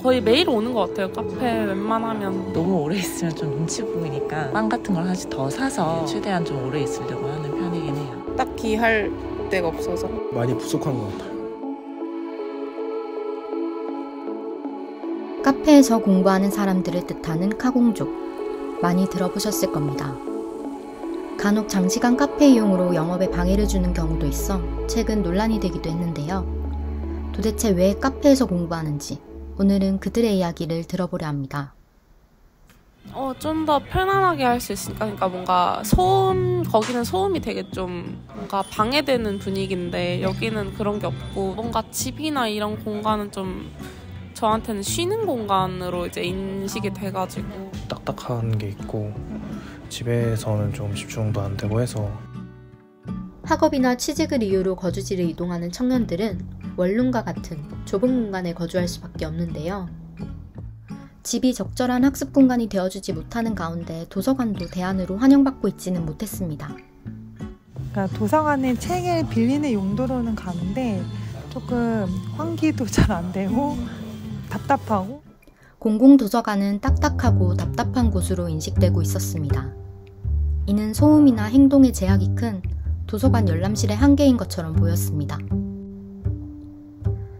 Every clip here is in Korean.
거의 매일 오는 것 같아요. 카페 웬만하면. 너무 오래 있으면 좀 눈치 보이니까 빵 같은 걸 하나씩 더 사서 최대한 좀 오래 있으려고 하는 편이긴 해요. 딱히 할 데가 없어서 많이 부족한 것 같아요. 카페에서 공부하는 사람들을 뜻하는 카공족, 많이 들어보셨을 겁니다. 간혹 장시간 카페 이용으로 영업에 방해를 주는 경우도 있어 최근 논란이 되기도 했는데요. 도대체 왜 카페에서 공부하는지 오늘은 그들의 이야기를 들어보려 합니다. 좀 더 편안하게 할 수 있으니까, 그러니까 뭔가 거기는 소음이 되게 좀 뭔가 방해되는 분위기인데 여기는 그런 게 없고, 뭔가 집이나 이런 공간은 좀 저한테는 쉬는 공간으로 이제 인식이 돼가지고. 딱딱한 게 있고 집에서는 좀 집중도 안 되고 해서. 학업이나 취직을 이유로 거주지를 이동하는 청년들은 원룸과 같은 좁은 공간에 거주할 수밖에 없는데요. 집이 적절한 학습 공간이 되어주지 못하는 가운데 도서관도 대안으로 환영받고 있지는 못했습니다. 그러니까 도서관에 책을 빌리는 용도로는 가는데 조금 환기도 잘 안 되고 답답하고, 공공도서관은 딱딱하고 답답한 곳으로 인식되고 있었습니다. 이는 소음이나 행동의 제약이 큰 도서관 열람실의 한계인 것처럼 보였습니다.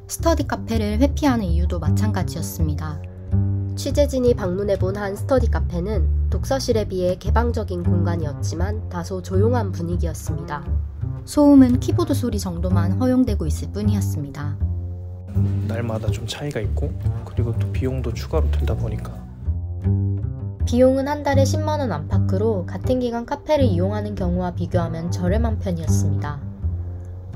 스터디 카페를 회피하는 이유도 마찬가지였습니다. 취재진이 방문해본 한 스터디 카페는 독서실에 비해 개방적인 공간이었지만 다소 조용한 분위기였습니다. 소음은 키보드 소리 정도만 허용되고 있을 뿐이었습니다. 날마다 좀 차이가 있고, 그리고 또 비용도 추가로 들다 보니까. 비용은 한 달에 10만 원 안팎으로 같은 기간 카페를 이용하는 경우와 비교하면 저렴한 편이었습니다.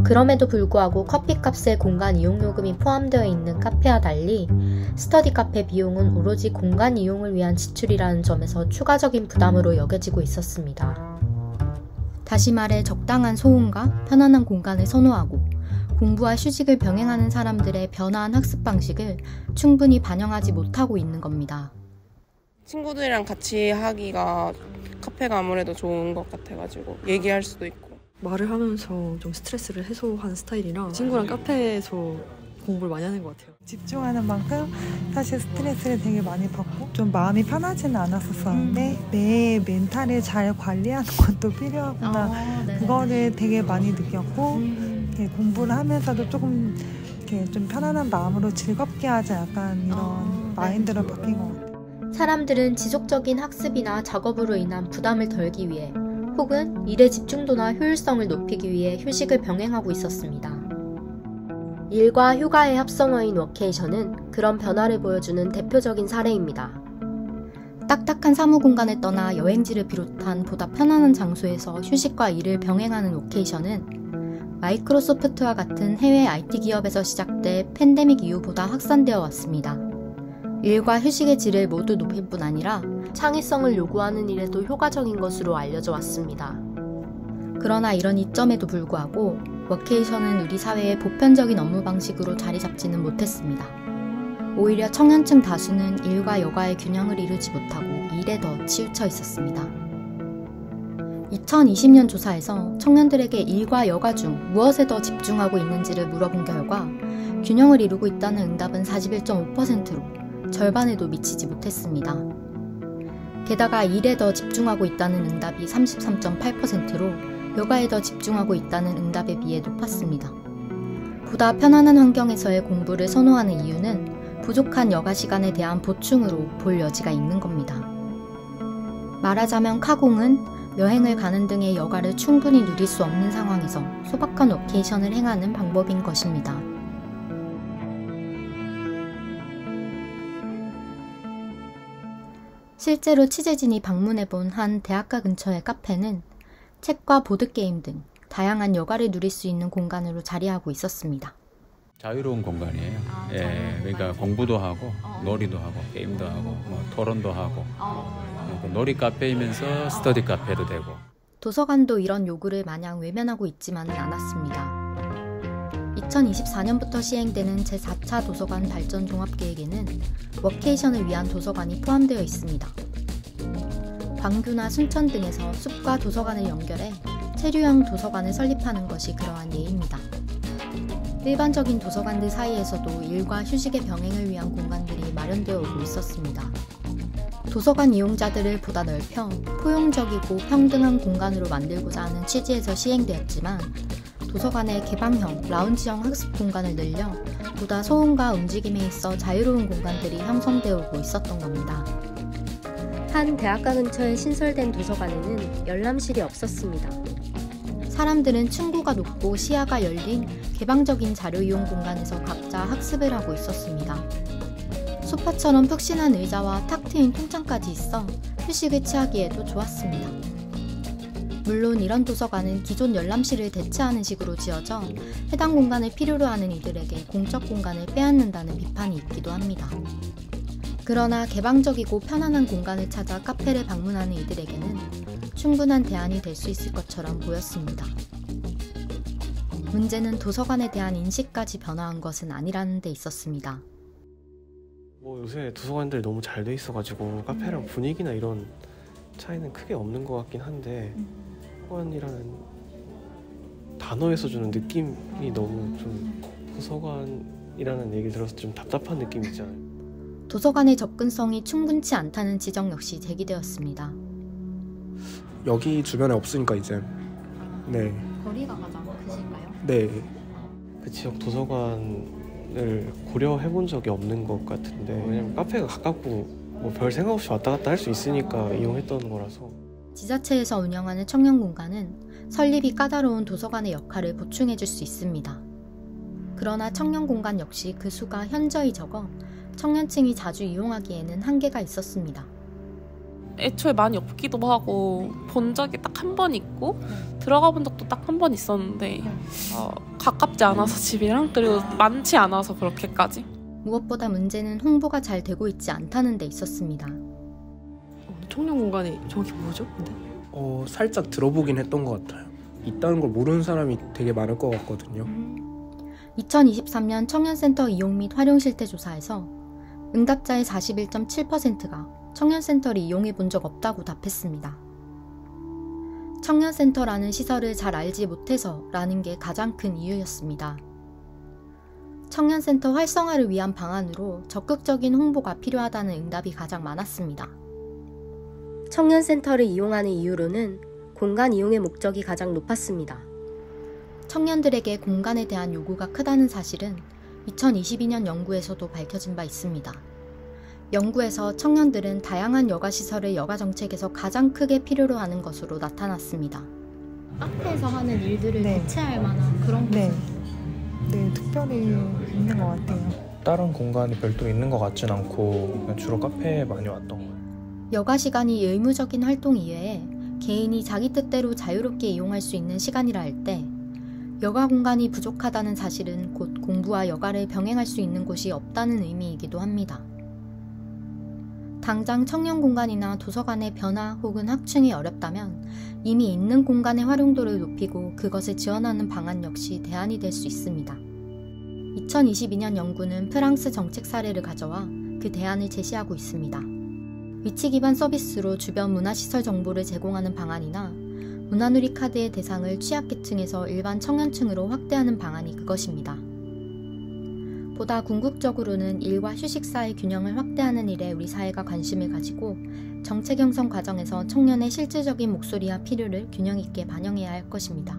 그럼에도 불구하고 커피값에 공간 이용요금이 포함되어 있는 카페와 달리 스터디 카페 비용은 오로지 공간 이용을 위한 지출이라는 점에서 추가적인 부담으로 여겨지고 있었습니다. 다시 말해 적당한 소음과 편안한 공간을 선호하고 공부와 휴식을 병행하는 사람들의 변화한 학습 방식을 충분히 반영하지 못하고 있는 겁니다. 친구들이랑 같이 하기가 카페가 아무래도 좋은 것 같아가지고 얘기할 수도 있고. 말을 하면서 좀 스트레스를 해소하는 스타일이라 친구랑 카페에서 공부를 많이 하는 것 같아요. 집중하는 만큼 사실 스트레스를 되게 많이 받고 좀 마음이 편하지는 않았었는데 내 멘탈을 잘 관리하는 것도 필요하구나. 그거를 되게 많이 느꼈고 공부를 하면서도 조금 이렇게 좀 편안한 마음으로 즐겁게 하자, 약간 이런 마인드로 바뀐 것 같아요. 사람들은 지속적인 학습이나 작업으로 인한 부담을 덜기 위해 혹은 일의 집중도나 효율성을 높이기 위해 휴식을 병행하고 있었습니다. 일과 휴가의 합성어인 워케이션은 그런 변화를 보여주는 대표적인 사례입니다. 딱딱한 사무공간을 떠나 여행지를 비롯한 보다 편안한 장소에서 휴식과 일을 병행하는 워케이션은 마이크로소프트와 같은 해외 IT 기업에서 시작돼 팬데믹 이후보다 확산되어 왔습니다. 일과 휴식의 질을 모두 높일 뿐 아니라 창의성을 요구하는 일에도 효과적인 것으로 알려져 왔습니다. 그러나 이런 이점에도 불구하고 워케이션은 우리 사회의 보편적인 업무 방식으로 자리 잡지는 못했습니다. 오히려 청년층 다수는 일과 여가의 균형을 이루지 못하고 일에 더 치우쳐 있었습니다. 2020년 조사에서 청년들에게 일과 여가 중 무엇에 더 집중하고 있는지를 물어본 결과 균형을 이루고 있다는 응답은 41.5%로 절반에도 미치지 못했습니다. 게다가 일에 더 집중하고 있다는 응답이 33.8%로 여가에 더 집중하고 있다는 응답에 비해 높았습니다. 보다 편안한 환경에서의 공부를 선호하는 이유는 부족한 여가 시간에 대한 보충으로 볼 여지가 있는 겁니다. 말하자면 카공은 여행을 가는 등의 여가를 충분히 누릴 수 없는 상황에서 소박한 워케이션을 행하는 방법인 것입니다. 실제로 취재진이 방문해본 한 대학가 근처의 카페는 책과 보드게임 등 다양한 여가를 누릴 수 있는 공간으로 자리하고 있었습니다. 자유로운 공간이에요. 그러니까 공부도 하고 놀이도 하고 게임도 하고 토론도 하고 놀이 카페이면서 스터디 카페도 되고. 도서관도 이런 요구를 마냥 외면하고 있지만은 않았습니다. 2024년부터 시행되는 제4차 도서관 발전 종합계획에는 워케이션을 위한 도서관이 포함되어 있습니다. 광교나 순천 등에서 숲과 도서관을 연결해 체류형 도서관을 설립하는 것이 그러한 예입니다. 일반적인 도서관들 사이에서도 일과 휴식의 병행을 위한 공간들이 마련되어 오고 있었습니다. 도서관 이용자들을 보다 넓혀 포용적이고 평등한 공간으로 만들고자 하는 취지에서 시행되었지만 도서관의 개방형, 라운지형 학습 공간을 늘려 보다 소음과 움직임에 있어 자유로운 공간들이 형성되어 오고 있었던 겁니다. 한 대학가 근처에 신설된 도서관에는 열람실이 없었습니다. 사람들은 층고가 높고 시야가 열린 개방적인 자료 이용 공간에서 각자 학습을 하고 있었습니다. 소파처럼 푹신한 의자와 탁 트인 통창까지 있어 휴식을 취하기에도 좋았습니다. 물론 이런 도서관은 기존 열람실을 대체하는 식으로 지어져 해당 공간을 필요로 하는 이들에게 공적 공간을 빼앗는다는 비판이 있기도 합니다. 그러나 개방적이고 편안한 공간을 찾아 카페를 방문하는 이들에게는 충분한 대안이 될 수 있을 것처럼 보였습니다. 문제는 도서관에 대한 인식까지 변화한 것은 아니라는 데 있었습니다. 요새 도서관들이 너무 잘 돼 있어가지고 카페랑 분위기나 이런 차이는 크게 없는 것 같긴 한데 도서관이라는 단어에서 주는 느낌이 너무 좀 도서관이라는 얘기를 들어서 좀 답답한 느낌이 있잖아요. 도서관의 접근성이 충분치 않다는 지적 역시 제기되었습니다. 여기 주변에 없으니까 이제 네. 거리가 가장 크신가요? 네. 그 지역 도서관을 고려해본 적이 없는 것 같은데 왜냐면 카페가 가깝고 뭐 별 생각 없이 왔다 갔다 할 수 있으니까 이용했던 거라서. 지자체에서 운영하는 청년공간은 설립이 까다로운 도서관의 역할을 보충해줄 수 있습니다. 그러나 청년공간 역시 그 수가 현저히 적어 청년층이 자주 이용하기에는 한계가 있었습니다. 애초에 많이 없기도 하고 본 적이 딱 한 번 있고 들어가 본 적도 딱 한 번 있었는데 가깝지 않아서 집이랑 그리고 많지 않아서 그렇게까지. 무엇보다 문제는 홍보가 잘 되고 있지 않다는 데 있었습니다. 청년 공간이 정확히 뭐죠? 근데? 살짝 들어보긴 했던 것 같아요. 있다는 걸 모르는 사람이 되게 많을 것 같거든요. 2023년 청년센터 이용 및 활용 실태 조사에서 응답자의 41.7%가 청년센터를 이용해 본 적 없다고 답했습니다. 청년센터라는 시설을 잘 알지 못해서 라는 게 가장 큰 이유였습니다. 청년센터 활성화를 위한 방안으로 적극적인 홍보가 필요하다는 응답이 가장 많았습니다. 청년센터를 이용하는 이유로는 공간 이용의 목적이 가장 높았습니다. 청년들에게 공간에 대한 요구가 크다는 사실은 2022년 연구에서도 밝혀진 바 있습니다. 연구에서 청년들은 다양한 여가시설을 여가정책에서 가장 크게 필요로 하는 것으로 나타났습니다. 카페에서 하는 일들을 네. 대체할 만한 그런 네, 특별히 있는 것 같아요. 다른 공간이 별도 있는 것 같진 않고 그냥 주로 카페에 많이 왔던 것 같아요. 여가 시간이 의무적인 활동 이외에 개인이 자기 뜻대로 자유롭게 이용할 수 있는 시간이라 할 때 여가 공간이 부족하다는 사실은 곧 공부와 여가를 병행할 수 있는 곳이 없다는 의미이기도 합니다. 당장 청년 공간이나 도서관의 변화 혹은 확충이 어렵다면 이미 있는 공간의 활용도를 높이고 그것을 지원하는 방안 역시 대안이 될 수 있습니다. 2022년 연구는 프랑스 정책 사례를 가져와 그 대안을 제시하고 있습니다. 위치 기반 서비스로 주변 문화시설 정보를 제공하는 방안이나 문화누리 카드의 대상을 취약계층에서 일반 청년층으로 확대하는 방안이 그것입니다. 보다 궁극적으로는 일과 휴식 사이 균형을 확대하는 일에 우리 사회가 관심을 가지고 정책 형성 과정에서 청년의 실질적인 목소리와 필요를 균형 있게 반영해야 할 것입니다.